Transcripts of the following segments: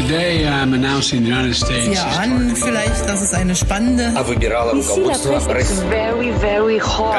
Today I'm announcing the United States. Sie ahnen vielleicht, dass es eine spannende. Very, very hot.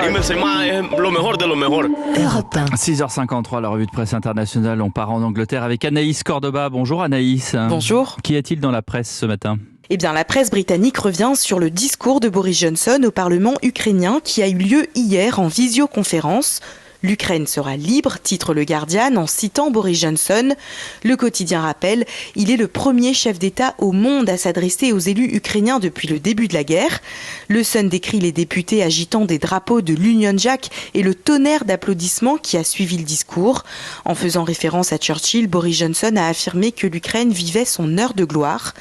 Lo mejor de lo mejor. Europe 1. 6h53, la revue de presse internationale. On part en Angleterre avec Anaïs Cordoba. Bonjour Anaïs. Bonjour. Qu'y a-t-il dans la presse ce matin ? Eh bien, la presse britannique revient sur le discours de Boris Johnson au Parlement ukrainien qui a eu lieu hier en visioconférence. L'Ukraine sera libre, titre le Guardian en citant Boris Johnson. Le quotidien rappelle, il est le premier chef d'État au monde à s'adresser aux élus ukrainiens depuis le début de la guerre. Le Sun décrit les députés agitant des drapeaux de l'Union Jack et le tonnerre d'applaudissements qui a suivi le discours. En faisant référence à Churchill, Boris Johnson a affirmé que l'Ukraine vivait son heure de gloire.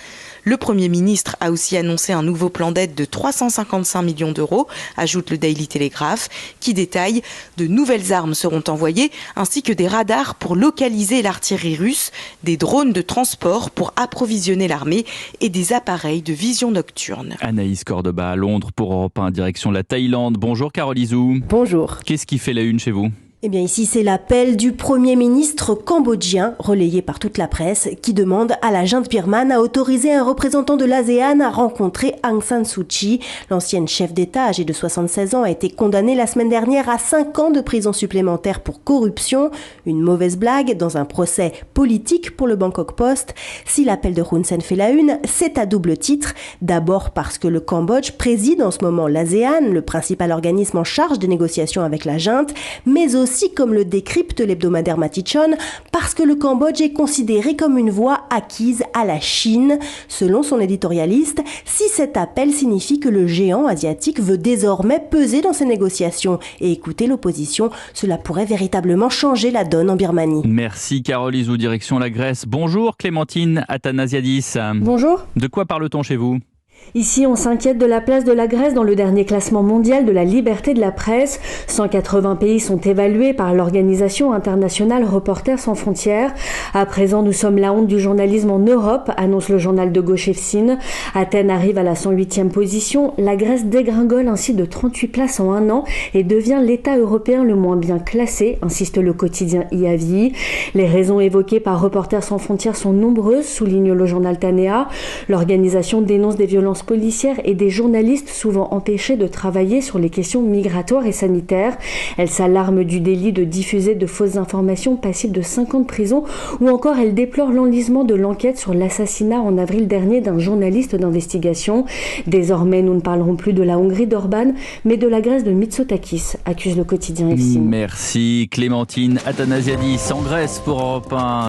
Le Premier ministre a aussi annoncé un nouveau plan d'aide de 355 millions d'euros, ajoute le Daily Telegraph, qui détaille de nouvelles armes seront envoyées, ainsi que des radars pour localiser l'artillerie russe, des drones de transport pour approvisionner l'armée et des appareils de vision nocturne. Anaïs Cordoba à Londres pour Europe 1, direction la Thaïlande. Bonjour Carole Izou. Bonjour. Qu'est-ce qui fait la une chez vous ? Eh bien ici c'est l'appel du Premier ministre cambodgien, relayé par toute la presse, qui demande à la junte birmane à autoriser un représentant de l'ASEAN à rencontrer Aung San Suu Kyi. L'ancienne chef d'État, âgée de 76 ans, a été condamnée la semaine dernière à 5 ans de prison supplémentaire pour corruption. Une mauvaise blague dans un procès politique pour le Bangkok Post. Si l'appel de Hun Sen fait la une, c'est à double titre. D'abord parce que le Cambodge préside en ce moment l'ASEAN, le principal organisme en charge des négociations avec la junte, mais aussi comme le décrypte l'hebdomadaire Matichon, parce que le Cambodge est considéré comme une voie acquise à la Chine. Selon son éditorialiste, si cet appel signifie que le géant asiatique veut désormais peser dans ces négociations et écouter l'opposition, cela pourrait véritablement changer la donne en Birmanie. Merci Carole Izou, direction la Grèce. Bonjour Clémentine Athanasiadis. Bonjour. De quoi parle-t-on chez vous ? Ici, on s'inquiète de la place de la Grèce dans le dernier classement mondial de la liberté de la presse. 180 pays sont évalués par l'organisation internationale Reporters sans frontières. À présent, nous sommes la honte du journalisme en Europe, annonce le journal de gauche EFSIN. Athènes arrive à la 108e position. La Grèce dégringole ainsi de 38 places en un an et devient l'État européen le moins bien classé, insiste le quotidien IAVI. Les raisons évoquées par Reporters sans frontières sont nombreuses, souligne le journal Tanea. L'organisation dénonce des violences policières et des journalistes souvent empêchés de travailler sur les questions migratoires et sanitaires. Elle s'alarme du délit de diffuser de fausses informations passible de 5 ans de prison ou encore elle déplore l'enlisement de l'enquête sur l'assassinat en avril dernier d'un journaliste d'investigation. Désormais, nous ne parlerons plus de la Hongrie d'Orban, mais de la Grèce de Mitsotakis, accuse le quotidien EFSIN. Merci Clémentine Athanasiadis en Grèce pour Europe 1.